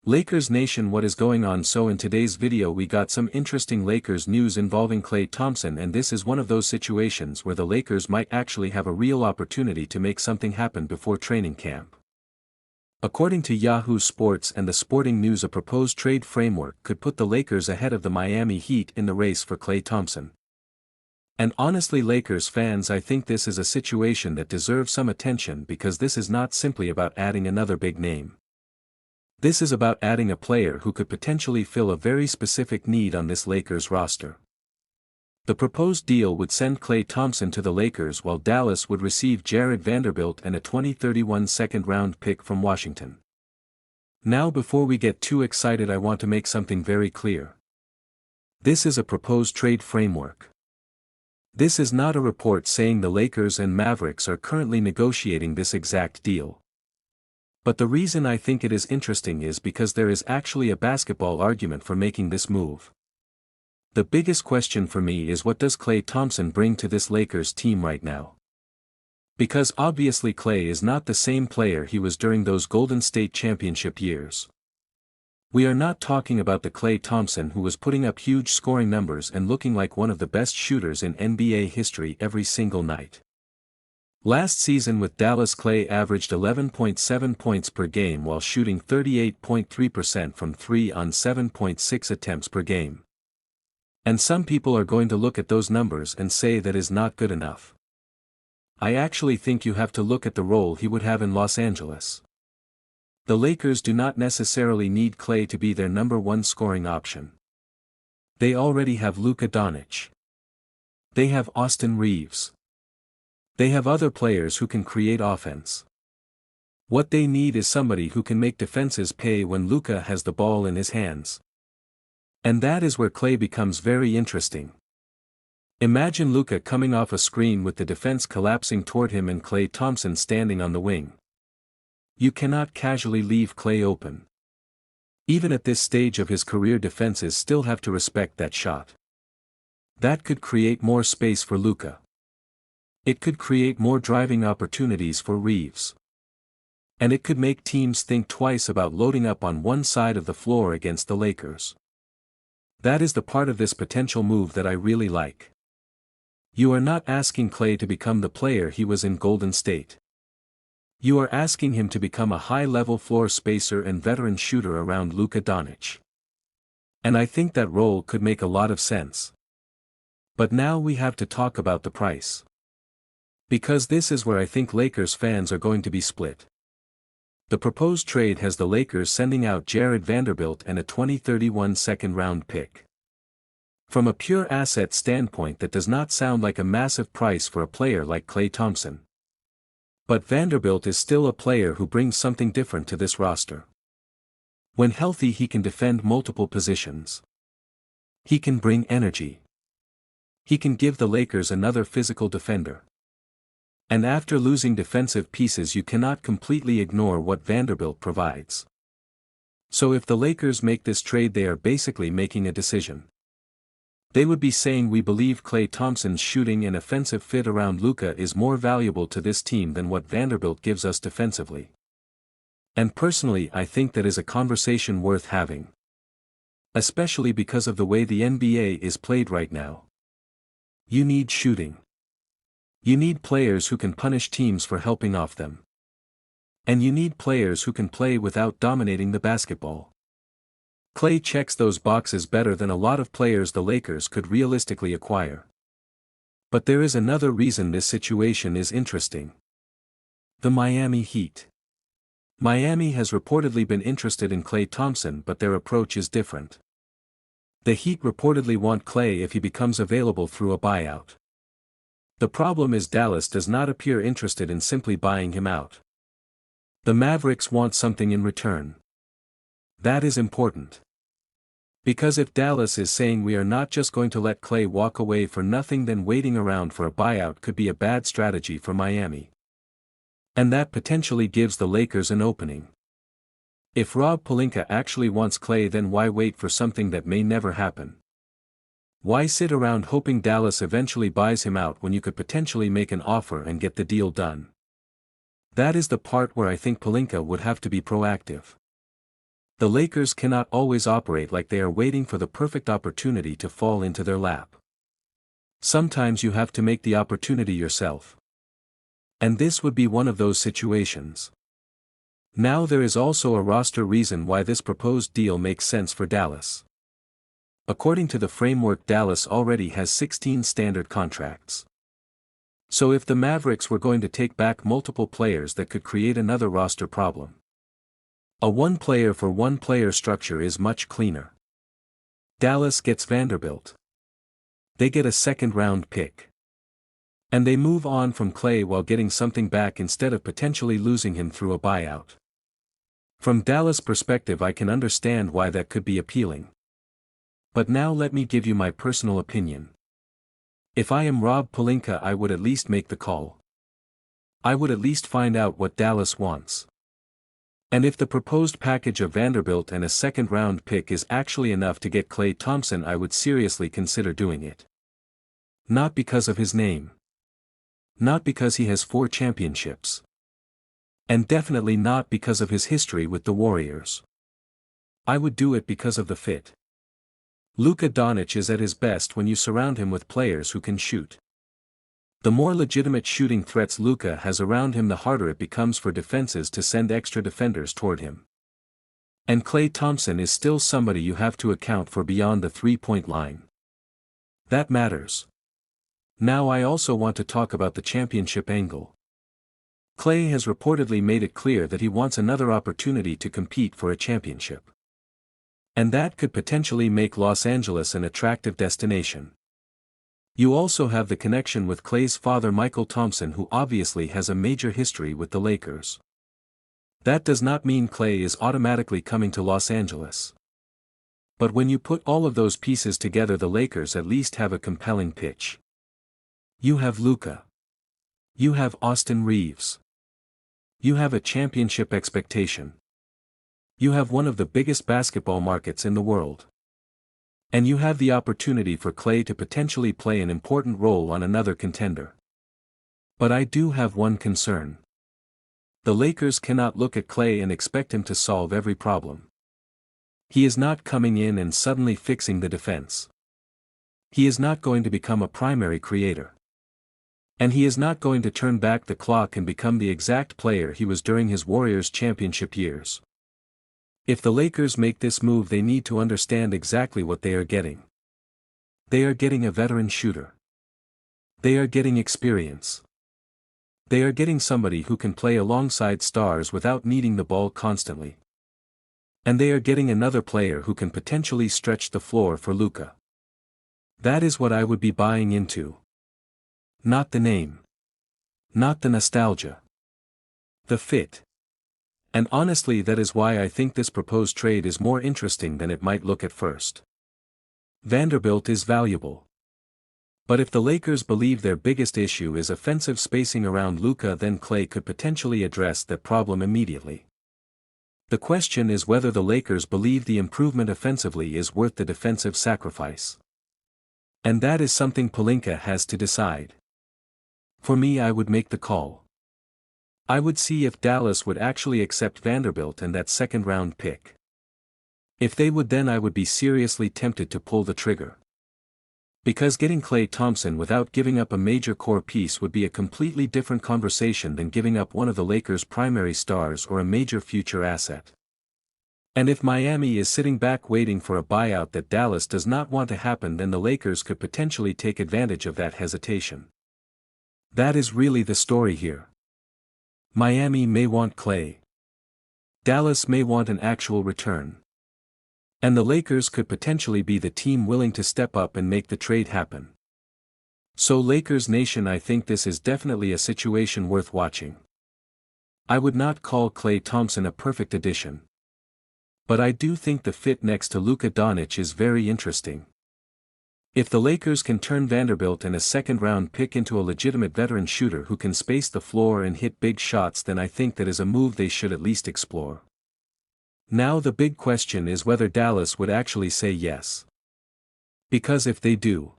Lakers Nation, what is going on? So in today's video we got some interesting Lakers news involving Klay Thompson, and this is one of those situations where the Lakers might actually have a real opportunity to make something happen before training camp. According to Yahoo Sports and the Sporting News, a proposed trade framework could put the Lakers ahead of the Miami Heat in the race for Klay Thompson. And honestly, Lakers fans, I think this is a situation that deserves some attention, because this is not simply about adding another big name. This is about adding a player who could potentially fill a very specific need on this Lakers roster. The proposed deal would send Klay Thompson to the Lakers, while Dallas would receive Jarred Vanderbilt and a 2031 second-round pick from Washington. Now, before we get too excited, I want to make something very clear. This is a proposed trade framework. This is not a report saying the Lakers and Mavericks are currently negotiating this exact deal. But the reason I think it is interesting is because there is actually a basketball argument for making this move. The biggest question for me is, what does Klay Thompson bring to this Lakers team right now? Because obviously Klay is not the same player he was during those Golden State championship years. We are not talking about the Klay Thompson who was putting up huge scoring numbers and looking like one of the best shooters in NBA history every single night. Last season with Dallas, Klay averaged 11.7 points per game while shooting 38.3% from 3 on 7.6 attempts per game. And some people are going to look at those numbers and say that is not good enough. I actually think you have to look at the role he would have in Los Angeles. The Lakers do not necessarily need Klay to be their number one scoring option. They already have Luka Doncic. They have Austin Reaves. They have other players who can create offense. What they need is somebody who can make defenses pay when Luka has the ball in his hands. And that is where Klay becomes very interesting. Imagine Luka coming off a screen with the defense collapsing toward him and Klay Thompson standing on the wing. You cannot casually leave Klay open. Even at this stage of his career, defenses still have to respect that shot. That could create more space for Luka. It could create more driving opportunities for Reaves. And it could make teams think twice about loading up on one side of the floor against the Lakers. That is the part of this potential move that I really like. You are not asking Klay to become the player he was in Golden State. You are asking him to become a high-level floor spacer and veteran shooter around Luka Doncic. And I think that role could make a lot of sense. But now we have to talk about the price. Because this is where I think Lakers fans are going to be split. The proposed trade has the Lakers sending out Jarred Vanderbilt and a 2031 second-round pick. From a pure asset standpoint, that does not sound like a massive price for a player like Klay Thompson. But Vanderbilt is still a player who brings something different to this roster. When healthy, he can defend multiple positions. He can bring energy. He can give the Lakers another physical defender. And after losing defensive pieces, you cannot completely ignore what Vanderbilt provides. So if the Lakers make this trade, they are basically making a decision. They would be saying, we believe Klay Thompson's shooting and offensive fit around Luka is more valuable to this team than what Vanderbilt gives us defensively. And personally, I think that is a conversation worth having. Especially because of the way the NBA is played right now. You need shooting. You need players who can punish teams for helping off them. And you need players who can play without dominating the basketball. Klay checks those boxes better than a lot of players the Lakers could realistically acquire. But there is another reason this situation is interesting. The Miami Heat. Miami has reportedly been interested in Klay Thompson, but their approach is different. The Heat reportedly want Klay if he becomes available through a buyout. The problem is Dallas does not appear interested in simply buying him out. The Mavericks want something in return. That is important. Because if Dallas is saying we are not just going to let Klay walk away for nothing, then waiting around for a buyout could be a bad strategy for Miami. And that potentially gives the Lakers an opening. If Rob Pelinka actually wants Klay, then why wait for something that may never happen? Why sit around hoping Dallas eventually buys him out when you could potentially make an offer and get the deal done? That is the part where I think Pelinka would have to be proactive. The Lakers cannot always operate like they are waiting for the perfect opportunity to fall into their lap. Sometimes you have to make the opportunity yourself. And this would be one of those situations. Now there is also a roster reason why this proposed deal makes sense for Dallas. According to the framework, Dallas already has 16 standard contracts. So if the Mavericks were going to take back multiple players, that could create another roster problem. A one-player for one-player structure is much cleaner. Dallas gets Vanderbilt. They get a second-round pick. And they move on from Klay while getting something back instead of potentially losing him through a buyout. From Dallas' perspective, I can understand why that could be appealing. But now let me give you my personal opinion. If I am Rob Pelinka, I would at least make the call. I would at least find out what Dallas wants. And if the proposed package of Vanderbilt and a second-round pick is actually enough to get Klay Thompson, I would seriously consider doing it. Not because of his name. Not because he has 4 championships. And definitely not because of his history with the Warriors. I would do it because of the fit. Luka Doncic is at his best when you surround him with players who can shoot. The more legitimate shooting threats Luka has around him, the harder it becomes for defenses to send extra defenders toward him. And Klay Thompson is still somebody you have to account for beyond the three-point line. That matters. Now I also want to talk about the championship angle. Klay has reportedly made it clear that he wants another opportunity to compete for a championship. And that could potentially make Los Angeles an attractive destination. You also have the connection with Klay's father, Michael Thompson, who obviously has a major history with the Lakers. That does not mean Klay is automatically coming to Los Angeles. But when you put all of those pieces together, the Lakers at least have a compelling pitch. You have Luka. You have Austin Reaves. You have a championship expectation. You have one of the biggest basketball markets in the world. And you have the opportunity for Klay to potentially play an important role on another contender. But I do have one concern. The Lakers cannot look at Klay and expect him to solve every problem. He is not coming in and suddenly fixing the defense. He is not going to become a primary creator. And he is not going to turn back the clock and become the exact player he was during his Warriors championship years. If the Lakers make this move, they need to understand exactly what they are getting. They are getting a veteran shooter. They are getting experience. They are getting somebody who can play alongside stars without needing the ball constantly. And they are getting another player who can potentially stretch the floor for Luka. That is what I would be buying into. Not the name. Not the nostalgia. The fit. And honestly, that is why I think this proposed trade is more interesting than it might look at first. Vanderbilt is valuable. But if the Lakers believe their biggest issue is offensive spacing around Luka, then Klay could potentially address that problem immediately. The question is whether the Lakers believe the improvement offensively is worth the defensive sacrifice. And that is something Pelinka has to decide. For me, I would make the call. I would see if Dallas would actually accept Vanderbilt and that second-round pick. If they would, then I would be seriously tempted to pull the trigger. Because getting Klay Thompson without giving up a major core piece would be a completely different conversation than giving up one of the Lakers' primary stars or a major future asset. And if Miami is sitting back waiting for a buyout that Dallas does not want to happen, then the Lakers could potentially take advantage of that hesitation. That is really the story here. Miami may want Klay. Dallas may want an actual return. And the Lakers could potentially be the team willing to step up and make the trade happen. So Lakers Nation, I think this is definitely a situation worth watching. I would not call Klay Thompson a perfect addition. But I do think the fit next to Luka Doncic is very interesting. If the Lakers can turn Vanderbilt and a second-round pick into a legitimate veteran shooter who can space the floor and hit big shots, then I think that is a move they should at least explore. Now the big question is whether Dallas would actually say yes. Because if they do,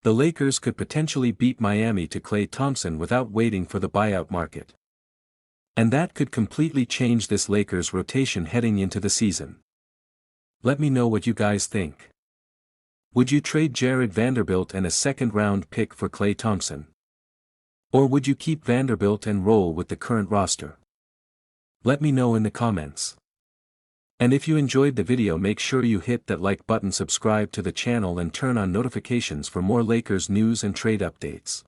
the Lakers could potentially beat Miami to Klay Thompson without waiting for the buyout market. And that could completely change this Lakers rotation heading into the season. Let me know what you guys think. Would you trade Jarred Vanderbilt and a second-round pick for Klay Thompson? Or would you keep Vanderbilt and roll with the current roster? Let me know in the comments. And if you enjoyed the video, make sure you hit that like button, subscribe to the channel and turn on notifications for more Lakers news and trade updates.